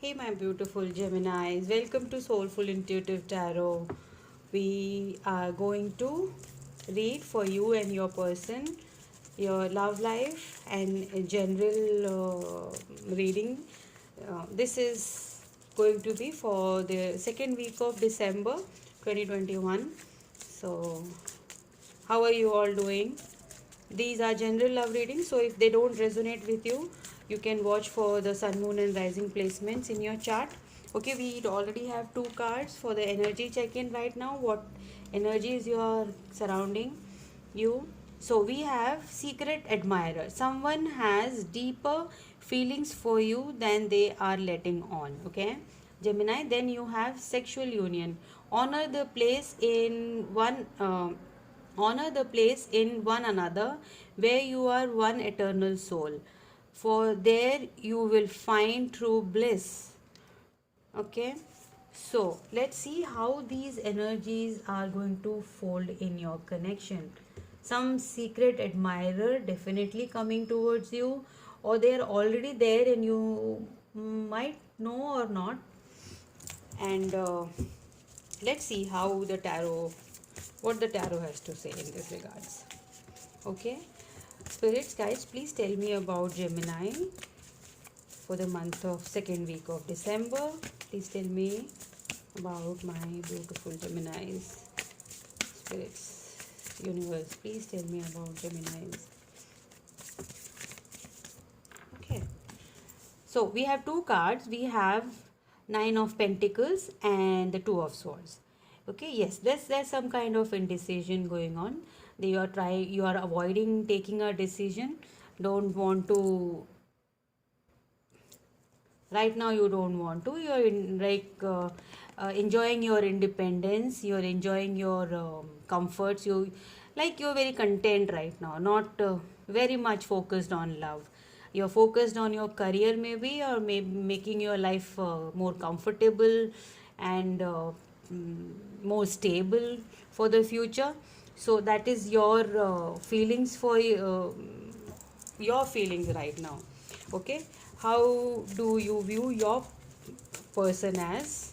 Hey, my beautiful Geminis, welcome to Soulful Intuitive Tarot. We are going to read for you and your person, your love life, and a general reading. This is going to be for the second week of December 2021. So, how are you all doing? These are general love readings, so if they don't resonate with you, you can watch for the sun, moon, and rising placements in your chart. Okay, we already have two cards for the energy check in right now. What energies you are surrounding you? So, we have secret admirer. Someone has deeper feelings for you than they are letting on. Okay, Gemini. Then you have sexual union. Honor the place in one. Honor the place in one another where you are one eternal soul, for there you will find true bliss. Okay, so let's see how these energies are going to fold in your connection. Some secret admirer definitely coming towards you, or they're already there and you might know or not. And let's see how the tarot, what the tarot has to say in this regards. Okay, spirits, guys, please tell me about Gemini for the month of second week of December. Please tell me about my beautiful Geminis. Spirits, universe, please tell me about Geminis. Okay, so we have two cards. We have Nine of Pentacles and the Two of Swords. Okay, yes, there's some kind of indecision going on. You are avoiding taking a decision. Don't want to right now. You don't want to. You're enjoying your independence. You're enjoying your comforts. You're very content right now. Not very much focused on love. You're focused on your career maybe, or maybe making your life more comfortable and more stable for the future. So that is your feelings for your feelings right now. Okay, how do you view your person as?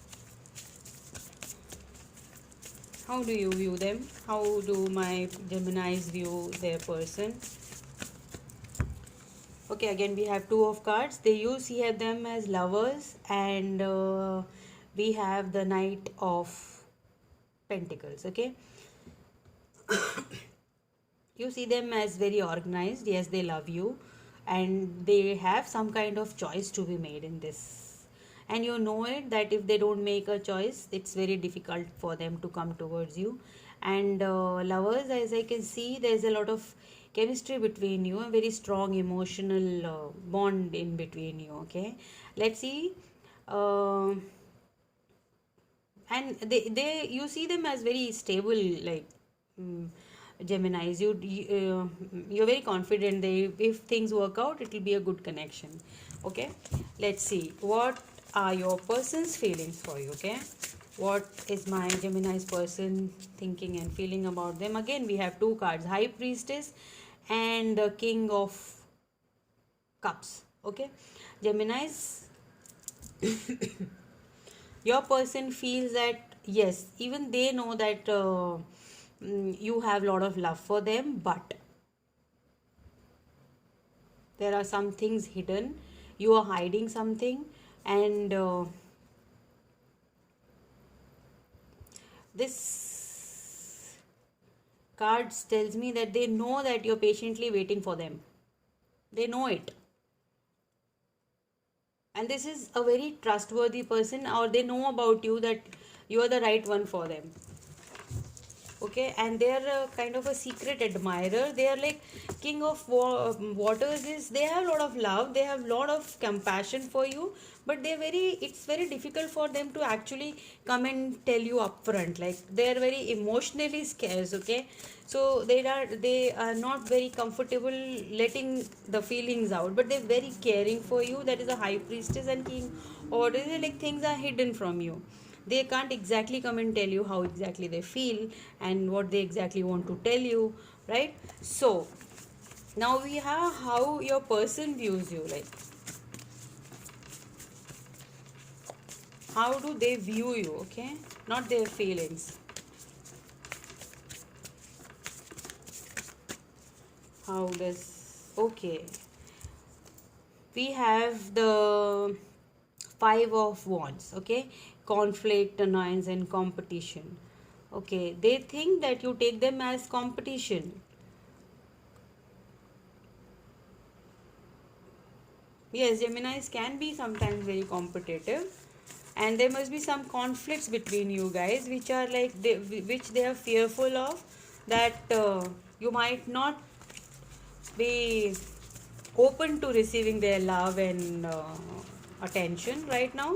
How do you view them? How do my Geminis view their person? Okay, again we have two of cards. They use here them as lovers, and we have the Knight of Pentacles. Okay, you see them as very organized. Yes, they love you, and they have some kind of choice to be made in this, and you know it that if they don't make a choice, it's very difficult for them to come towards you. And lovers, as I can see, there's a lot of chemistry between you, a very strong emotional bond in between you. Okay, let's see. And they you see them as very stable, like mm, Geminis. You're very confident. If things work out, it will be a good connection. Okay, let's see what are your person's feelings for you. Okay, what is my Gemini's person thinking and feeling about them? Again, we have two cards: High Priestess and the King of Cups. Okay, Gemini's, your person feels that yes, even they know that you have a lot of love for them, but there are some things hidden. You are hiding something, and this cards tells me that they know that you're patiently waiting for them. They know it, and this is a very trustworthy person, or they know about you that you are the right one for them. Okay, and they're kind of a secret admirer. They are like King of Waters. Is they have a lot of love, they have a lot of compassion for you, but it's very difficult for them to actually come and tell you upfront. Like they are very emotionally scarce. Okay, so they are not very comfortable letting the feelings out, but they're very caring for you. That is a High Priestess and King, or is it like things are hidden from you. They can't exactly come and tell you how exactly they feel and what they exactly want to tell you, right? So now we have how your person views you. Like how do they view you, okay, not their feelings. How does, okay, we have the five of wands, okay, conflict, annoyance and competition. Okay, they think that you take them as competition. Yes, Geminis can be sometimes very competitive, and there must be some conflicts between you guys, which are like which they are fearful of, that you might not be open to receiving their love and attention right now.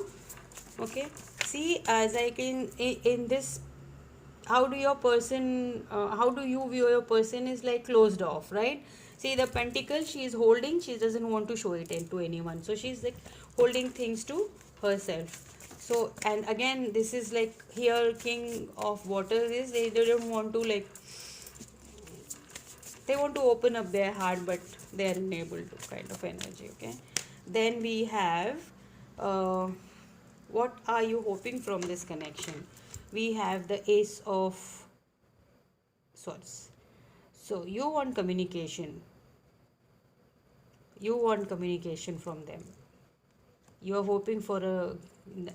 Okay, see, as I can in this, how do your person how do you view your person is like closed off, right? See, the pentacle she is holding, she doesn't want to show it to anyone, so she's like holding things to herself. So, and again, this is like here king of water is, they don't want to like, they want to open up their heart, but they are unable to, kind of energy. Okay, then we have uh, what are you hoping from this connection? We have the ace of swords. So you want communication, you want communication from them, you are hoping for a,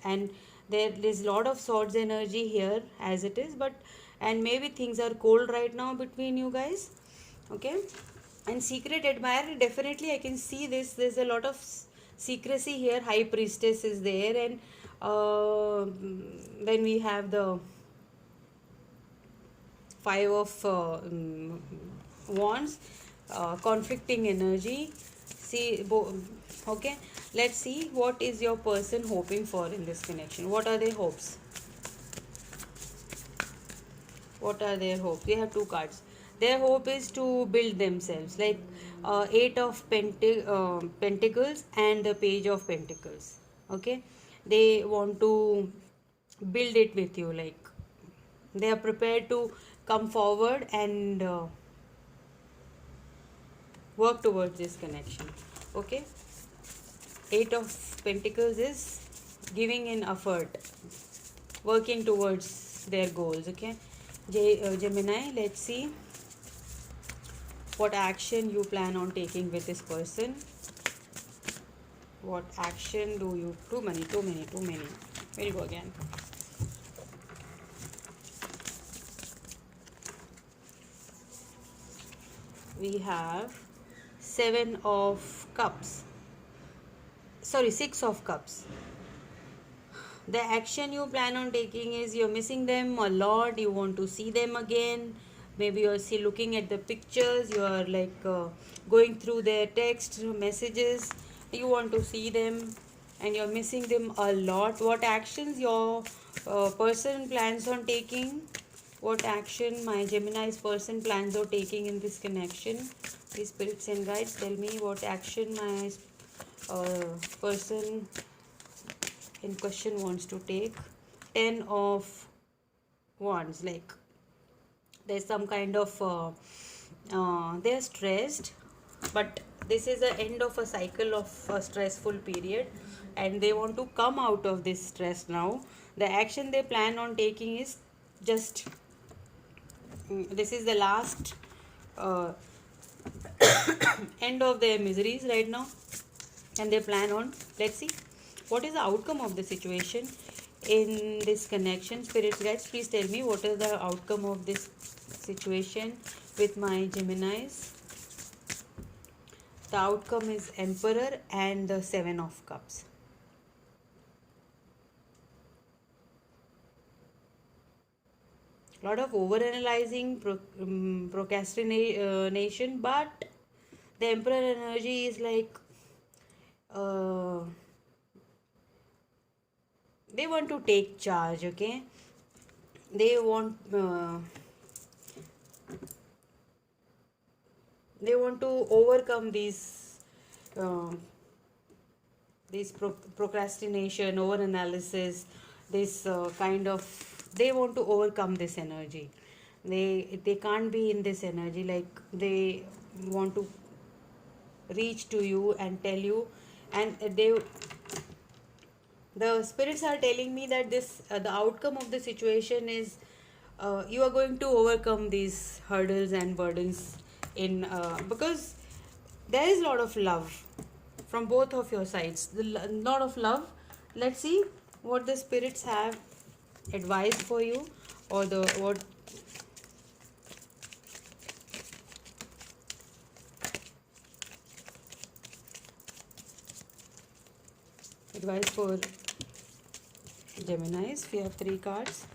and there is a lot of swords energy here as it is, but, and maybe things are cold right now between you guys. Okay, and secret admirer, definitely I can see this, there's a lot of secrecy here. High priestess is there, and then we have the five of wands, conflicting energy. See, okay, let's see what is your person hoping for in this connection. What are their hopes? What are their hopes? We have two cards. Their hope is to build themselves, like eight of pentacles and the page of pentacles. Okay, they want to build it with you, like they are prepared to come forward and work towards this connection. Okay, eight of pentacles is giving an effort, working towards their goals. Okay, Gemini, let's see what action you plan on taking with this person. What action do you, too many, too many, too many. We'll go again. We have seven of cups, sorry, six of cups. The action you plan on taking is you're missing them a lot, you want to see them again. Maybe you're see looking at the pictures, you are like going through their text messages, you want to see them and you're missing them a lot. What actions your person plans on taking? What action my Gemini's person plans on taking in this connection? Please, spirits and guides, tell me what action my person in question wants to take. 10 of wands, like there's some kind of they're stressed, but this is the end of a cycle of a stressful period and they want to come out of this stress now. The action they plan on taking is just this is the last end of their miseries right now, and they plan on, let's see what is the outcome of the situation in this connection. Spirit guides, please tell me what is the outcome of this situation with my Geminis. The outcome is Emperor and the Seven of Cups. Lot of overanalyzing, procrastination, but the Emperor energy is like they want to take charge. Okay, they want to overcome these procrastination, over analysis, this kind of, they want to overcome this energy. They can't be in this energy, like they want to reach to you and tell you, and The spirits are telling me that this the outcome of the situation is you are going to overcome these hurdles and burdens in because there is a lot of love from both of your sides. The lot of love. Let's see what the spirits have advice for you, or the what advice for Geminis. We have three cards.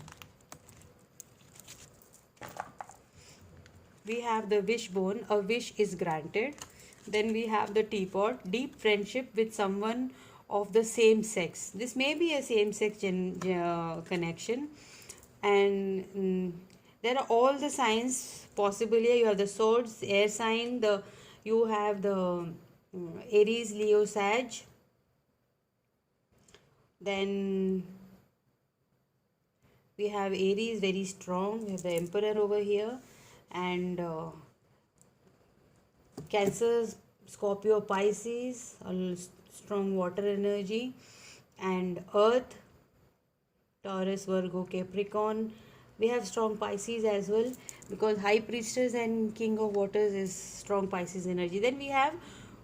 We have the wishbone, a wish is granted. Then we have the teapot, deep friendship with someone of the same sex. This may be a same sex connection. And there are all the signs possible here. You have the swords, air sign, you have the Aries, Leo, Sag. Then we have Aries, very strong. We have the Emperor over here, and Cancer, Scorpio, Pisces, a strong water energy, and Earth, Taurus, Virgo, Capricorn. We have strong Pisces as well, because High Priestess and King of Waters is strong Pisces energy. Then we have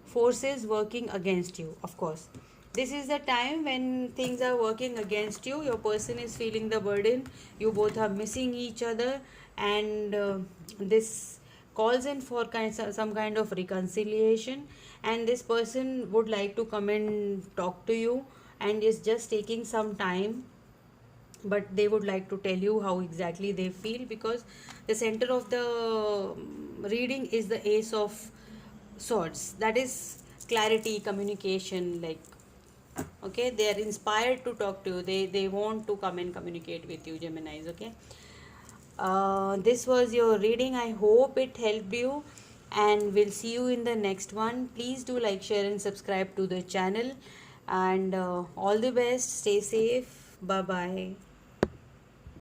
forces working against you, of course. This is the time when things are working against you. Your person is feeling the burden. You both are missing each other, and this calls in for some kind of reconciliation. And this person would like to come and talk to you, and is just taking some time, but they would like to tell you how exactly they feel, because the center of the reading is the Ace of Swords. That is clarity, communication, like, okay, they are inspired to talk to you. They want to come and communicate with you, Geminis. Okay, this was your reading. I hope it helped you, and we'll see you in the next one. Please do like, share and subscribe to the channel, and all the best. Stay safe. Bye bye.